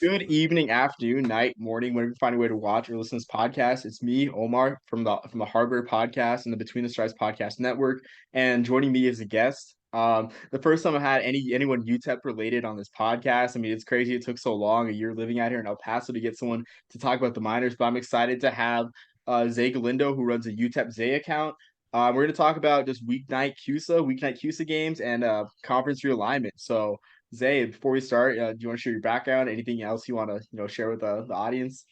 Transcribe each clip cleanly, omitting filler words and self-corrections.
Good evening, afternoon, night, morning, whenever you find a way to watch or listen to this podcast. It's me, Omar, from the Hardware Podcast and the Between the Stripes Podcast Network, and joining me as a guest. The first time I had anyone UTEP related on this podcast. I mean, it's crazy it took so long, a year living out here in El Paso to get someone to talk about the minors, but I'm excited to have Zay Galindo, who runs a UTEP Zay account. We're going to talk about just weeknight CUSA games, and conference realignment. So Zay, before we start, do you want to share your background? Anything else you want to, share with the audience?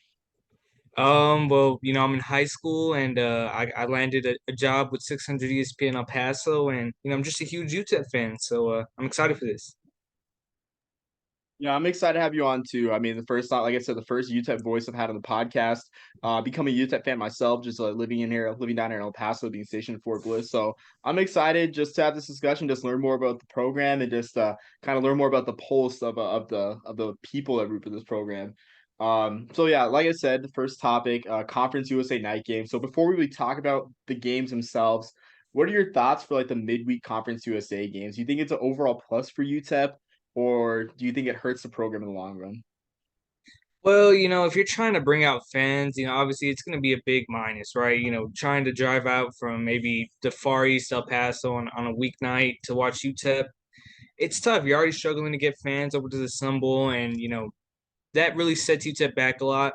I'm in high school and I landed a job with 600 ESP in El Paso, and I'm just a huge UTEP fan, so I'm excited for this. Yeah, I'm excited to have you on too. I mean, like I said, the first UTEP voice I've had on the podcast. Become a UTEP fan myself, just living down here in El Paso, being stationed in Fort Bliss. So I'm excited just to have this discussion, just learn more about the program, and just kind of learn more about the pulse of the people that root for this program. So yeah, like I said, the first topic, Conference USA night game. So before we really talk about the games themselves, what are your thoughts for like the midweek Conference USA games? Do you think it's an overall plus for UTEP? Or do you think it hurts the program in the long run? Well, if you're trying to bring out fans, obviously it's going to be a big minus, right? Trying to drive out from maybe the far east El Paso on a weeknight to watch UTEP, it's tough. You're already struggling to get fans over to the Sun Bowl, and that really sets UTEP back a lot.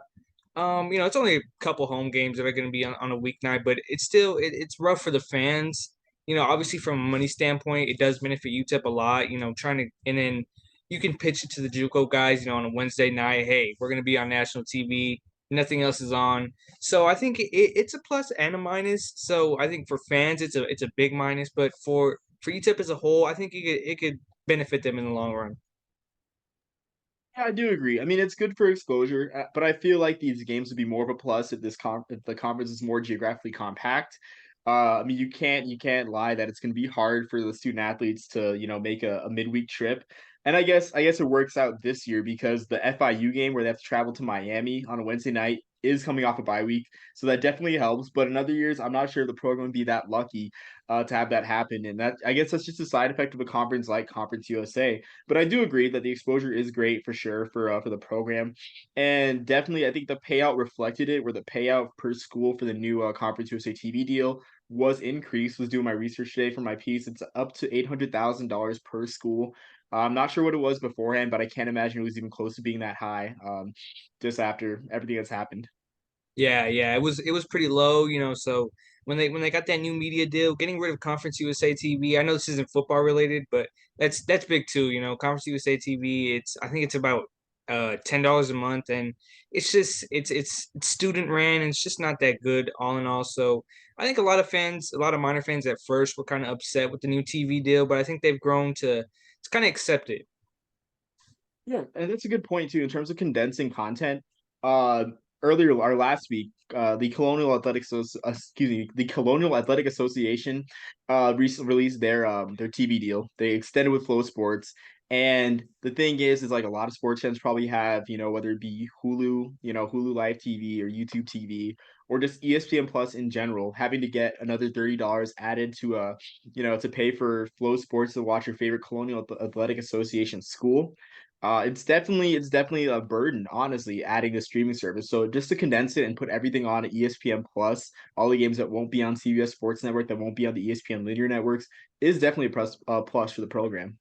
It's only a couple home games that are going to be on a weeknight, but it's still it's rough for the fans. Obviously from a money standpoint, it does benefit UTEP a lot. Trying to and then you can pitch it to the JUCO guys. On a Wednesday night, hey, we're going to be on national TV. Nothing else is on, so I think it's a plus and a minus. So I think for fans, it's a big minus, but for UTEP as a whole, I think it could benefit them in the long run. Yeah, I do agree. I mean, it's good for exposure, but I feel like these games would be more of a plus if the conference is more geographically compact. I mean, you can't lie that it's going to be hard for the student athletes to make a midweek trip, and I guess it works out this year because the FIU game where they have to travel to Miami on a Wednesday night is coming off a bye week, so that definitely helps. But in other years, I'm not sure the program would be that lucky to have that happen, and that I guess that's just a side effect of a conference like Conference USA. But I do agree that the exposure is great for sure for the program, and definitely I think the payout reflected it. Where the payout per school for the new Conference USA TV deal was increased. Was doing my research today for my piece. It's up to $800,000 per school. I'm not sure what it was beforehand, but I can't imagine it was even close to being that high. Just after everything that's happened. Yeah, yeah, it was pretty low, so when they got that new media deal, getting rid of Conference USA TV, I know this isn't football related, but that's big too, Conference USA TV, I think it's about $10 a month, and it's just it's student ran, and it's just not that good all in all. So I think a lot of minor fans at first were kind of upset with the new TV deal, but I think they've grown to it's kind of accepted. Yeah, and that's a good point too in terms of condensing content. Uh, Earlier or last week, the Colonial Athletic Association, recently released their TV deal. They extended with Flow Sports, and the thing is like a lot of sports channels probably have whether it be Hulu, Hulu Live TV or YouTube TV or just ESPN Plus in general, having to get another $30 added to to pay for Flow Sports to watch your favorite Colonial Athletic Association school. It's definitely a burden, honestly, adding the streaming service. So just to condense it and put everything on ESPN Plus, all the games that won't be on CBS Sports Network, that won't be on the ESPN linear networks, is definitely a plus for the program.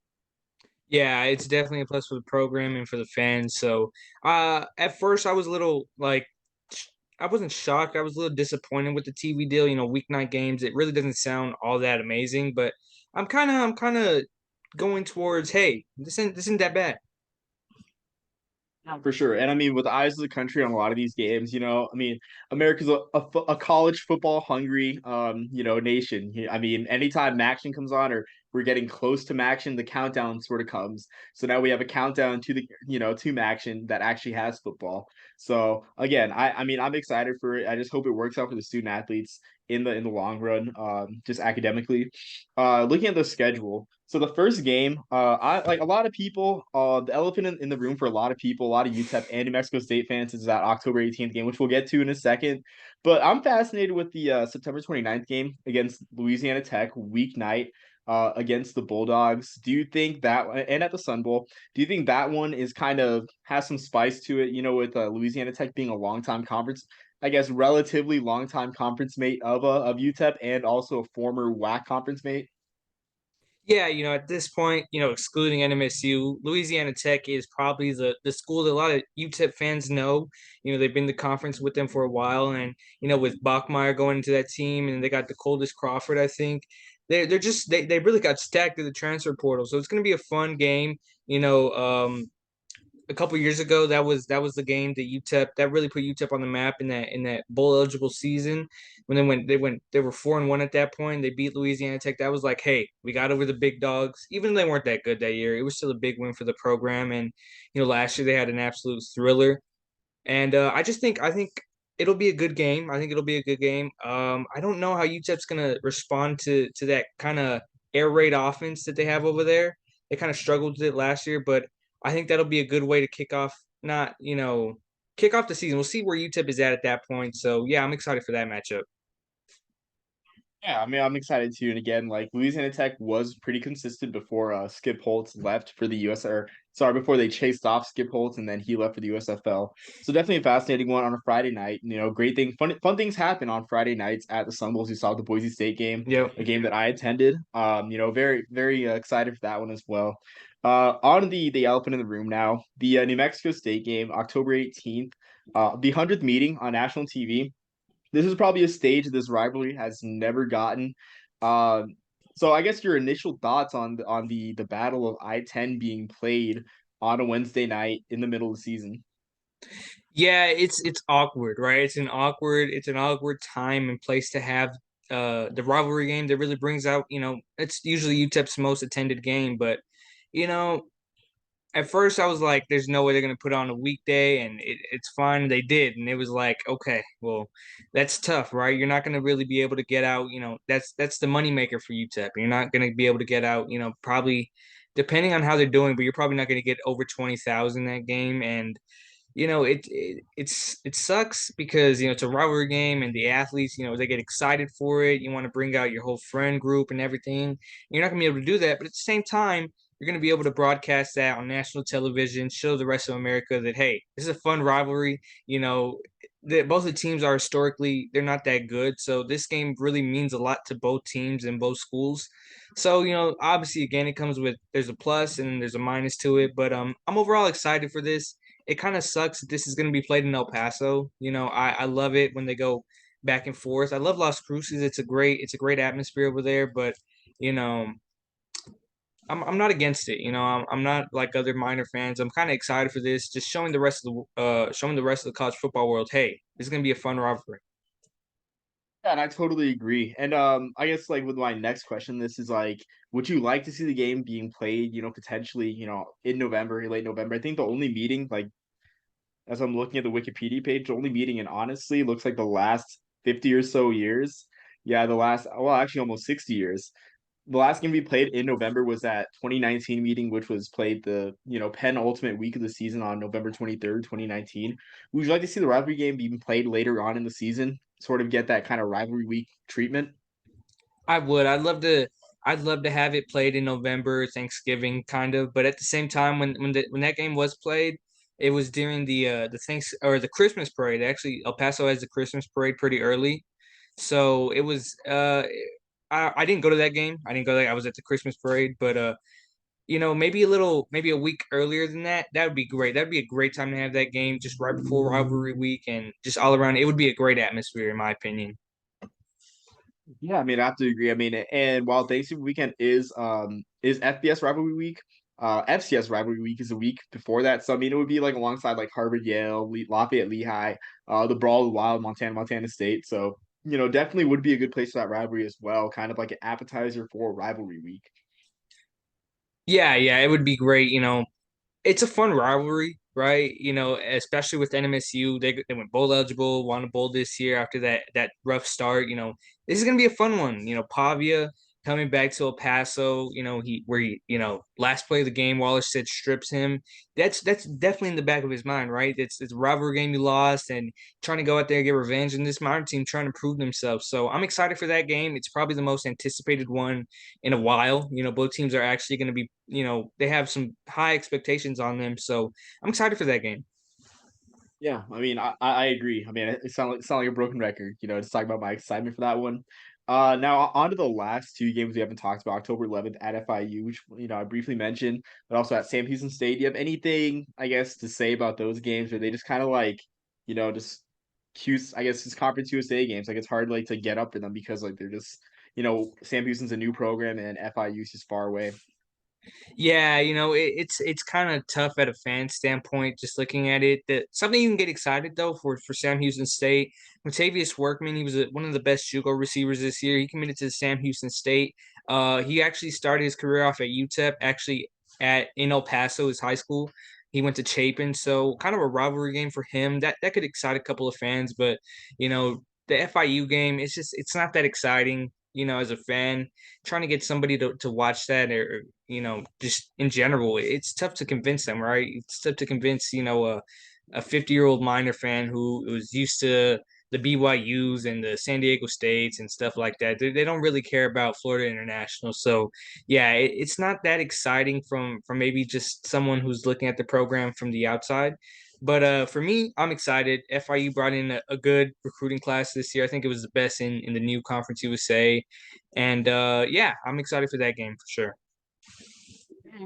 Yeah, it's definitely a plus for the program and for the fans. So, at first I was a little like, I wasn't shocked. I was a little disappointed with the TV deal. Weeknight games. It really doesn't sound all that amazing, but I'm kind of going towards, hey, this isn't that bad. Yeah, for sure. And I mean, with the eyes of the country on a lot of these games, I mean, America's a college football hungry, nation. I mean, anytime Maction comes on or we're getting close to Maction, the countdown sort of comes. So now we have a countdown to Maction that actually has football. So again, I mean, I'm excited for it. I just hope it works out for the student athletes in the long run, just academically. Looking at the schedule. So the first game, I like a lot of people. The elephant in the room for a lot of people, a lot of UTEP and New Mexico State fans is that October 18th game, which we'll get to in a second. But I'm fascinated with the September 29th game against Louisiana Tech weeknight. against the Bulldogs. Do you think that, and at the Sun Bowl, do you think that one is kind of has some spice to it? You know, with Louisiana Tech being a longtime conference, I guess relatively longtime conference mate of UTEP and also a former WAC conference mate. Yeah, at this point, excluding NMSU, Louisiana Tech is probably the school that a lot of UTEP fans know. They've been to conference with them for a while, and with Bachmeyer going into that team, and they got the coldest Crawford, I think. They really got stacked in the transfer portal, so it's going to be a fun game. A couple years ago, that was the game that UTEP that really put UTEP on the map in that bowl eligible season when they were 4-1 at that point. They beat Louisiana Tech. That was like, hey, we got over the big dogs. Even though they weren't that good that year, it was still a big win for the program. And last year they had an absolute thriller. And I think it'll be a good game. I think it'll be a good game. I don't know how UTEP's gonna respond to that kind of air raid offense that they have over there. They kind of struggled with it last year, but I think that'll be a good way to kick off, not kick off the season. We'll see where UTEP is at that point. So yeah, I'm excited for that matchup. Yeah, I mean, I'm excited too. And again, like Louisiana Tech was pretty consistent before Skip Holtz left for the US, or sorry, before they chased off Skip Holtz and then he left for the USFL. So definitely a fascinating one on a Friday night. You know, great thing, fun things happen on Friday nights at the Sun Bowls. You saw the Boise State game, Yep. a game that I attended. Very excited for that one as well. On the elephant in the room now, the New Mexico State game, October 18th, the 100th meeting on national TV. This is probably a stage this rivalry has never gotten. Um, so I guess your initial thoughts on the battle of I-10 being played on a Wednesday night in the middle of the season. Yeah, it's awkward, right? It's an awkward time and place to have the rivalry game that really brings out, it's usually UTEP's most attended game, but you know, at first I was like, there's no way they're gonna put on a weekday, and it's fine. They did, and it was like, okay, well, that's tough, right? You're not gonna really be able to get out, that's the moneymaker for UTEP. You're not gonna be able to get out, probably depending on how they're doing, but you're probably not gonna get over 20,000 that game. And it sucks because it's a rivalry game and the athletes they get excited for it. You want to bring out your whole friend group and everything. You're not gonna be able to do that, but at the same time, you're gonna be able to broadcast that on national television, show the rest of America that hey, this is a fun rivalry. That both the teams are historically they're not that good, so this game really means a lot to both teams and both schools. So obviously, again, it comes with there's a plus and there's a minus to it, but I'm overall excited for this. It kind of sucks that this is going to be played in El Paso. I love it when they go back and forth. I love Las Cruces. It's a great atmosphere over there, but you know, I'm not against it. I'm not like other minor fans. I'm kind of excited for this, just showing the rest of the college football world, hey, this is going to be a fun rivalry. Yeah, and I totally agree. And I guess like with my next question, this is like, would you like to see the game being played, potentially, in November, late November? I think the only meeting, like as I'm looking at the Wikipedia page, the only meeting in honestly looks like the last 50 or so years. Yeah, the last, well, actually almost 60 years. The last game we played in November was that 2019 meeting, which was played the, penultimate week of the season on November 23rd, 2019. Would you like to see the rivalry game being played later on in the season, sort of get that kind of rivalry week treatment? I would. I'd love to have it played in November, Thanksgiving kind of, but at the same time when that game was played, it was during the thanks or the Christmas parade. Actually, El Paso has the Christmas parade pretty early. So it was I didn't go to that game. I didn't go there. I was at the Christmas parade, but maybe a week earlier than that, that would be great. That'd be a great time to have that game just right before rivalry week and just all around. It would be a great atmosphere in my opinion. Yeah, I mean, I have to agree. I mean, and while Thanksgiving weekend is FBS rivalry week, FCS rivalry week is a week before that. So I mean, it would be like alongside like Harvard, Yale, Lafayette, Lehigh, the Brawl, the Wild, Montana State. So definitely would be a good place for that rivalry as well. Kind of like an appetizer for rivalry week. Yeah, yeah, it would be great. It's a fun rivalry, right? Especially with NMSU, they went bowl eligible, won a bowl this year after that rough start. This is gonna be a fun one. Pavia, coming back to El Paso, last play of the game, Waller said strips him. That's definitely in the back of his mind, right? It's a rivalry game you lost, and trying to go out there and get revenge. And this modern team trying to prove themselves. So I'm excited for that game. It's probably the most anticipated one in a while. Both teams are actually going to be, they have some high expectations on them. So I'm excited for that game. Yeah, I mean, I agree. I mean, it sound like a broken record, just talking about my excitement for that one. Now on to the last two games we haven't talked about. October 11th at FIU, which I briefly mentioned, but also at Sam Houston State. Do you have anything, I guess, to say about those games? Or they just kind of like, just cute? I guess just Conference USA games. Like it's hard like to get up for them because like they're just, Sam Houston's a new program and FIU is just far away. Yeah, it's kind of tough at a fan standpoint, just looking at it. That something you can get excited though for Sam Houston State. Latavius Workman, he was one of the best JUCO receivers this year. He committed to Sam Houston State. He actually started his career off at UTEP, actually at in El Paso, his high school. He went to Chapin, so kind of a rivalry game for him. That could excite a couple of fans, but the FIU game, it's not that exciting. As a fan, trying to get somebody to watch that or just in general, it's tough to convince them, right? It's tough to convince, a 50-year-old minor fan who was used to the BYUs and the San Diego States and stuff like that. They don't really care about Florida International. So yeah, it's not that exciting from maybe just someone who's looking at the program from the outside. But for me, I'm excited. FIU brought in a good recruiting class this year. I think it was the best in the new Conference USA. And yeah, I'm excited for that game for sure.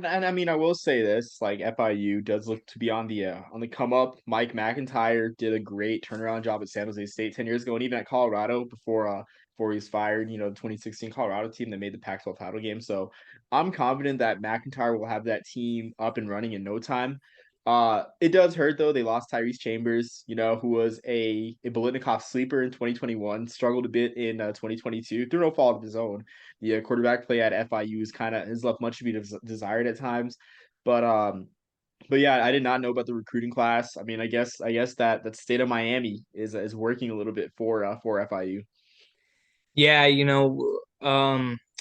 And I mean, I will say this: like FIU does look to be on the come up. Mike McIntyre did a great turnaround job at San Jose State 10 years ago, and even at Colorado before he was fired. The 2016 Colorado team that made the Pac-12 title game. So I'm confident that McIntyre will have that team up and running in no time. It does hurt though. They lost Tyrese Chambers, who was a Bolitnikoff sleeper in 2021, struggled a bit in 2022 through no fault of his own. The quarterback play at FIU is kind of has left much to be desired at times, but yeah, I did not know about the recruiting class. I mean, I guess that state of Miami is working a little bit for FIU. Yeah,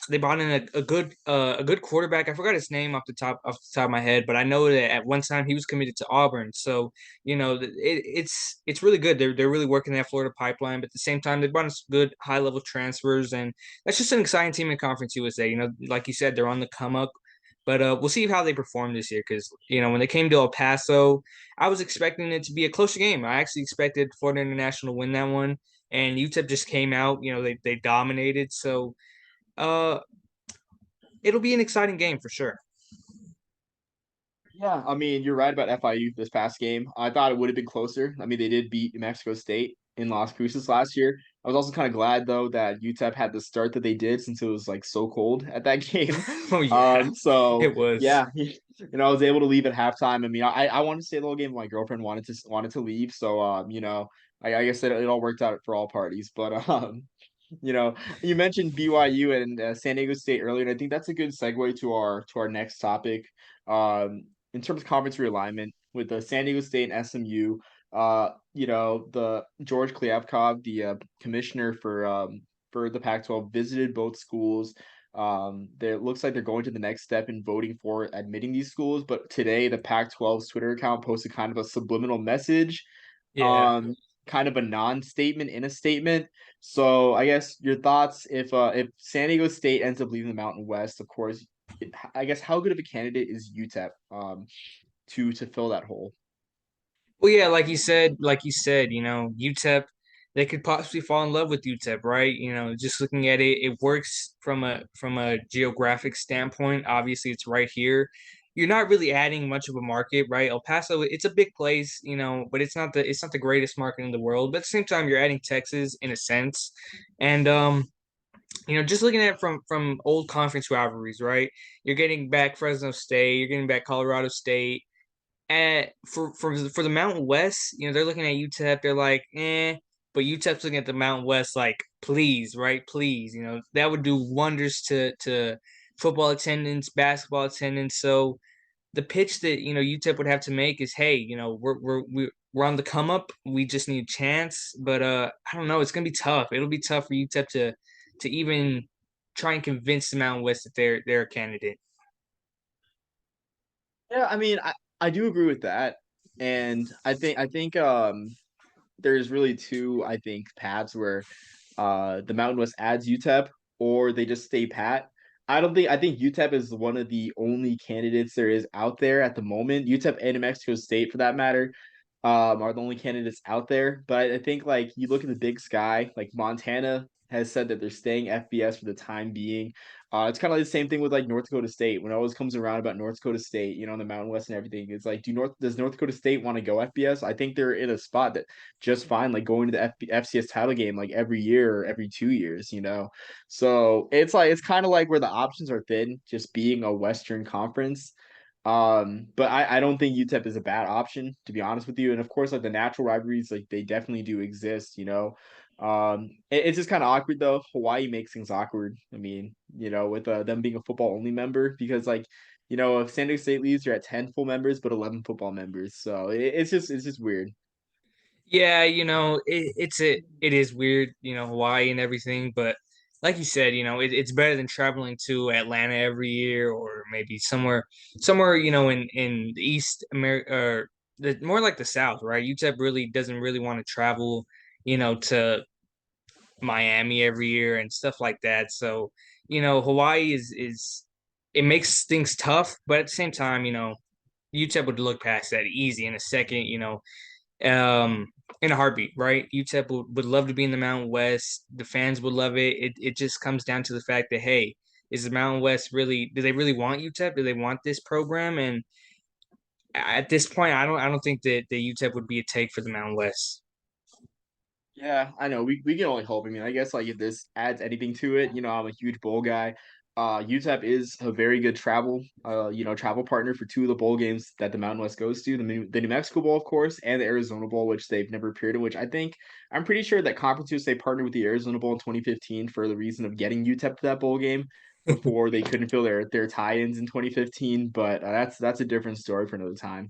they brought in a good quarterback. I forgot his name off the top of my head, but I know that at one time he was committed to Auburn. So it's really good. They're really working that Florida pipeline, but at the same time they brought in some good high level transfers, and that's just an exciting team in Conference USA. Like you said, they're on the come up. But we'll see how they perform this year because when they came to El Paso, I was expecting it to be a closer game. I actually expected Florida International to win that one, and UTEP just came out. They dominated. So uh, it'll be an exciting game for sure. Yeah, I mean, you're right about FIU this past game. I thought it would have been closer. I mean, they did beat New Mexico State in Las Cruces last year. I was also kind of glad though that UTEP had the start that they did since it was like so cold at that game. Oh yeah, So it was. yeah, I was able to leave at halftime. I mean, I wanted to stay the whole game. My girlfriend wanted to leave, so I guess it all worked out for all parties. But you know, you mentioned BYU and San Diego State earlier, and I think that's a good segue to our next topic. In terms of conference realignment with the San Diego State and SMU, the George Kliavkov, the commissioner for the Pac-12, visited both schools. There looks like they're going to the next step in voting for admitting these schools. But today, the Pac-12's Twitter account posted kind of a subliminal message, Yeah. um, kind of a non-statement in a statement. So I guess your thoughts if San Diego State ends up leaving the Mountain West, of course, I guess how good of a candidate is UTEP to fill that hole? Well, yeah, like you said, UTEP, they could possibly fall in love with UTEP, right? Just looking at it, it works from a geographic standpoint. Obviously, it's right here. You're not really adding much of a market, right? El Paso, it's a big place, but it's not the greatest market in the world. But at the same time, you're adding Texas in a sense, and just looking at it from old conference rivalries, right? You're getting back Fresno State, you're getting back Colorado State for the Mountain West, they're looking at UTEP, they're like, but UTEP's looking at the Mountain West like, please, right? Please, that would do wonders to football attendance, basketball attendance. So the pitch that UTEP would have to make is, hey, we're on the come up. We just need a chance, but I don't know. It's gonna be tough. It'll be tough for UTEP to even try and convince the Mountain West that they're a candidate. Yeah, I mean, I do agree with that, and I think there's really two I think paths where the Mountain West adds UTEP or they just stay pat. I think UTEP is one of the only candidates there is out there at the moment. UTEP and New Mexico State, for that matter, are the only candidates out there. But I think like you look at the big sky, like Montana has said that they're staying FBS for the time being. It's kind of like the same thing with like North Dakota State. When it always comes around about North Dakota State, in the Mountain West and everything, it's like, does North Dakota State want to go FBS? I think they're in a spot that just fine, like going to the FCS title game like every year or every 2 years. So it's kind of like where the options are thin, just being a Western conference. But I don't think UTEP is a bad option, to be honest with you. And of course, like the natural rivalries, like they definitely do exist. It's just kind of awkward though. Hawaii makes things awkward. I mean, with them being a football only member, because like, if San Diego State leaves, you're at 10 full members, but 11 football members. So it's just weird. Yeah, it is weird, Hawaii and everything, but like you said, it's better than traveling to Atlanta every year or maybe somewhere, in the East America or more like the South, right? UTEP really doesn't really want to travel, to Miami every year and stuff like that. So, Hawaii is it makes things tough, but at the same time, UTEP would look past that easy in a second, in a heartbeat, right? UTEP would love to be in the Mountain West. The fans would love it. It just comes down to the fact that, hey, is the Mountain West really? Do they really want UTEP? Do they want this program? And at this point, I don't think that the UTEP would be a take for the Mountain West. Yeah, I know. We can only hope. I mean, I guess like if this adds anything to it, I'm a huge bowl guy. UTEP is a very good travel partner for two of the bowl games that the Mountain West goes to, the New Mexico Bowl, of course, and the Arizona Bowl, which they've never appeared in, which I'm pretty sure that Conference USA partnered with the Arizona Bowl in 2015 for the reason of getting UTEP to that bowl game before they couldn't fill their tie-ins in 2015. But that's a different story for another time.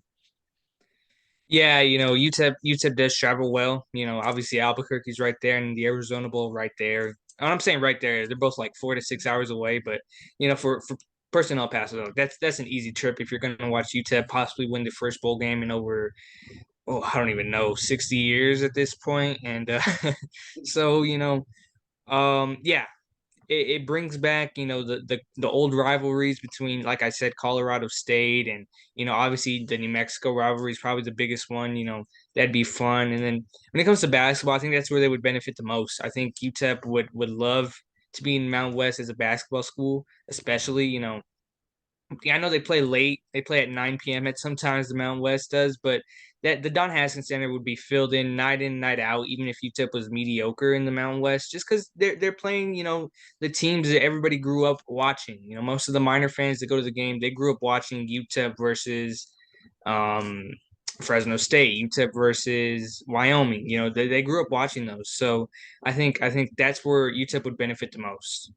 Yeah, UTEP does travel well. Obviously Albuquerque's right there and the Arizona Bowl right there. And I'm saying right there, they're both like 4 to 6 hours away. But for person El Paso, that's an easy trip if you're going to watch UTEP possibly win the first bowl game in over I don't even know 60 years at this point. And so yeah, it brings back the old rivalries between, like I said, Colorado State and obviously the New Mexico rivalry is probably the biggest one. That'd be fun. And then when it comes to basketball, I think that's where they would benefit the most. I think UTEP would love to be in Mountain West as a basketball school, especially. I know they play late. They play at 9 p.m. at sometimes the Mountain West does, but that the Don Haskins Center would be filled in, night out, even if UTEP was mediocre in the Mountain West, just because they're playing, the teams that everybody grew up watching. Most of the minor fans that go to the game, they grew up watching UTEP versus um, Fresno State, UTEP versus Wyoming. They grew up watching those. So I think that's where UTEP would benefit the most.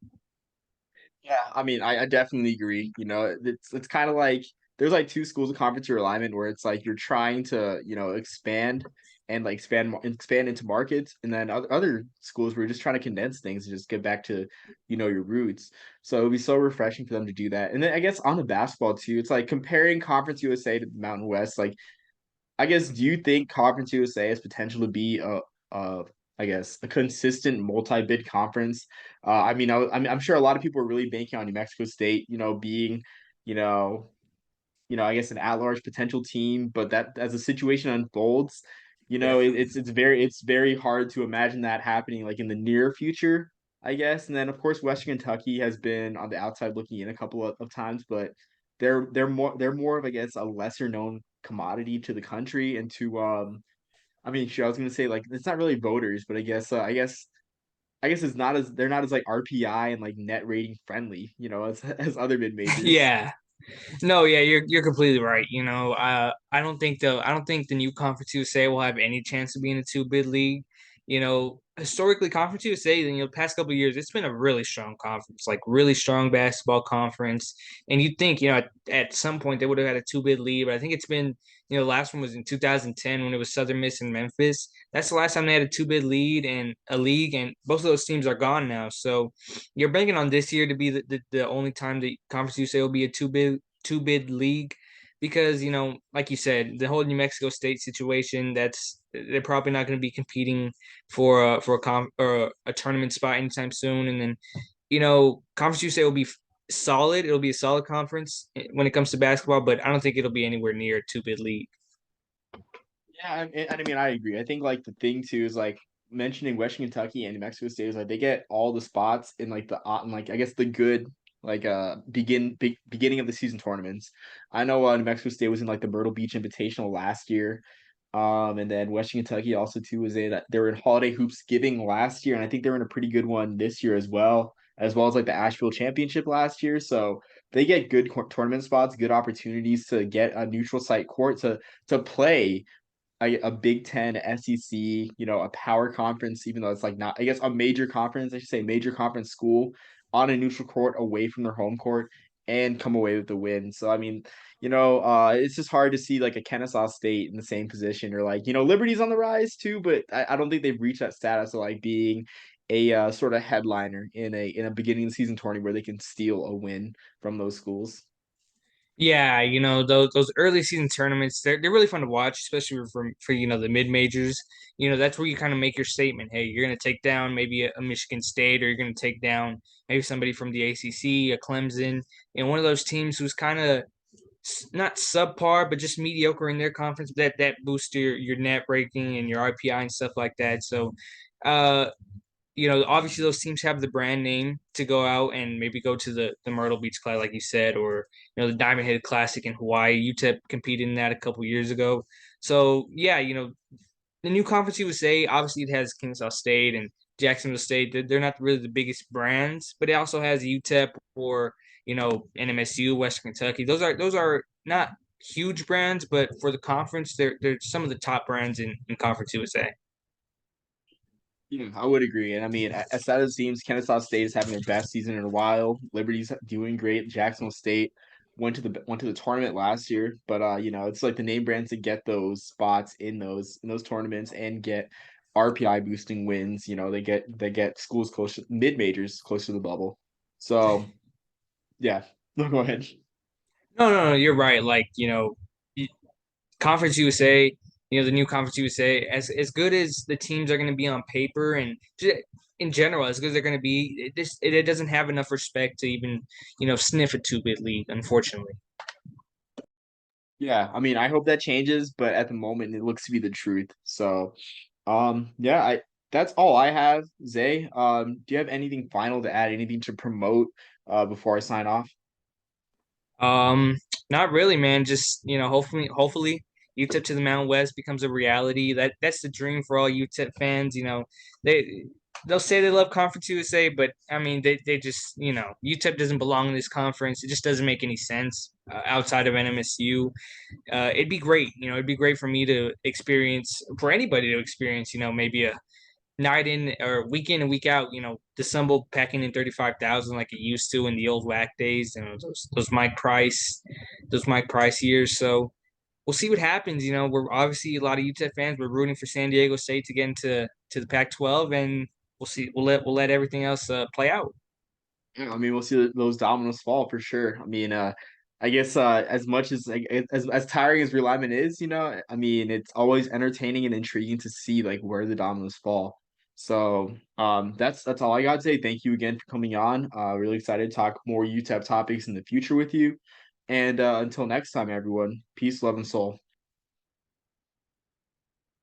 Yeah, I mean, I definitely agree. It's kind of like there's like two schools of conference realignment where it's like you're trying to, expand and like expand into markets, and then other schools where you're just trying to condense things and just get back to, your roots. So it'd be so refreshing for them to do that. And then I guess on the basketball too, it's like comparing Conference USA to the Mountain West. Like, I guess, do you think Conference USA has potential to be a I guess a consistent multi-bid conference? I mean, I'm sure a lot of people are really banking on New Mexico State, being, you know, I guess an at-large potential team, but that as the situation unfolds, Yeah. it's very hard to imagine that happening like in the near future, I guess. And then of course Western Kentucky has been on the outside looking in a couple of times, but they're more of, I guess, a lesser known commodity to the country and to I mean sure, I was gonna say like it's not really voters, but I guess it's not as they're not as like RPI and like net rating friendly, as other mid majors. Yeah. No, yeah, you're completely right. I don't think the new Conference USA will have any chance to be in a two bid league. historically Conference USA, the past couple of years, it's been a really strong conference, like really strong basketball conference. And you'd think, at some point they would have had a two bid lead, but I think it's been, the last one was in 2010 when it was Southern Miss and Memphis. That's the last time they had a two bid lead and a league, and both of those teams are gone now. So you're banking on this year to be the only time the Conference USA will be a two bid league because like you said, the whole New Mexico State situation. That's they're probably not going to be competing for a tournament spot anytime soon. And then Conference USA will be solid. It'll be a solid conference when it comes to basketball, but I don't think it'll be anywhere near a two bid league. Yeah, I mean, I agree. I think like the thing too is like mentioning Western Kentucky and New Mexico State is like they get all the spots in like in like I guess the good like beginning of the season tournaments. I know New Mexico State was in like the Myrtle Beach Invitational last year. And then Western Kentucky also too was in they were in Holiday Hoops Giving last year, and I think they were in a pretty good one this year as well as like the Asheville Championship last year. So they get good tournament spots, good opportunities to get a neutral site court to play a Big Ten, SEC, a power conference, even though it's like not, I guess, a major conference, I should say, major conference school on a neutral court away from their home court and come away with the win. So, I mean, it's just hard to see like a Kennesaw State in the same position or like, Liberty's on the rise too, but I don't think they've reached that status of like being a sort of headliner in a beginning of the season tourney where they can steal a win from those schools. Yeah, those early season tournaments, they're really fun to watch, especially for the mid majors. That's where you kind of make your statement. Hey, you're going to take down maybe a Michigan State, or you're going to take down maybe somebody from the ACC, a Clemson, and one of those teams who's kind of not subpar, but just mediocre in their conference. That boosts your net ranking and your RPI and stuff like that. So, uh, obviously those teams have the brand name to go out and maybe go to the Myrtle Beach Classic, like you said, or the Diamond Head Classic in Hawaii. UTEP competed in that a couple years ago. So yeah, the new Conference USA obviously it has Kennesaw State and Jacksonville State. They're not really the biggest brands, but it also has UTEP or NMSU, Western Kentucky. Those are not huge brands, but for the conference, they're some of the top brands in Conference USA. Yeah, I would agree. And I mean, as sad as it seems, Kennesaw State is having their best season in a while. Liberty's doing great. Jacksonville State went to the tournament last year, but it's like the name brands to get those spots in those tournaments and get RPI boosting wins. They get schools close mid majors close to the bubble. So yeah, no, go ahead. No, no, no, you're right. Like, Conference USA, the new Conference USA, as good as the teams are going to be on paper and just in general, as good as they're going to be, it doesn't have enough respect to even, sniff a two-bit league, unfortunately. Yeah, I mean, I hope that changes, but at the moment, it looks to be the truth. So, yeah, I that's all I have, Zay. Do you have anything final to add? Anything to promote before I sign off? Um, Not really, man. Just hopefully, UTEP to the Mountain West becomes a reality. That's the dream for all UTEP fans. They they'll say they love Conference USA, but I mean, they just UTEP doesn't belong in this conference. It just doesn't make any sense outside of NMSU. It'd be great. It'd be great for me to experience, for anybody to experience. Maybe a night in or week in and week out, the Stumble packing in 35,000 like it used to in the old WAC days, those Mike Price years. So we'll see what happens. We're obviously a lot of UTEP fans. We're rooting for San Diego State to get into the Pac-12, and we'll see. We'll let everything else play out. Yeah, I mean, we'll see those dominoes fall for sure. I mean, I guess as much as like as tiring as realignment is, I mean, it's always entertaining and intriguing to see like where the dominoes fall. So, that's all I got to say. Thank you again for coming on. Really excited to talk more UTEP topics in the future with you. And until next time, everyone, peace, love, and soul.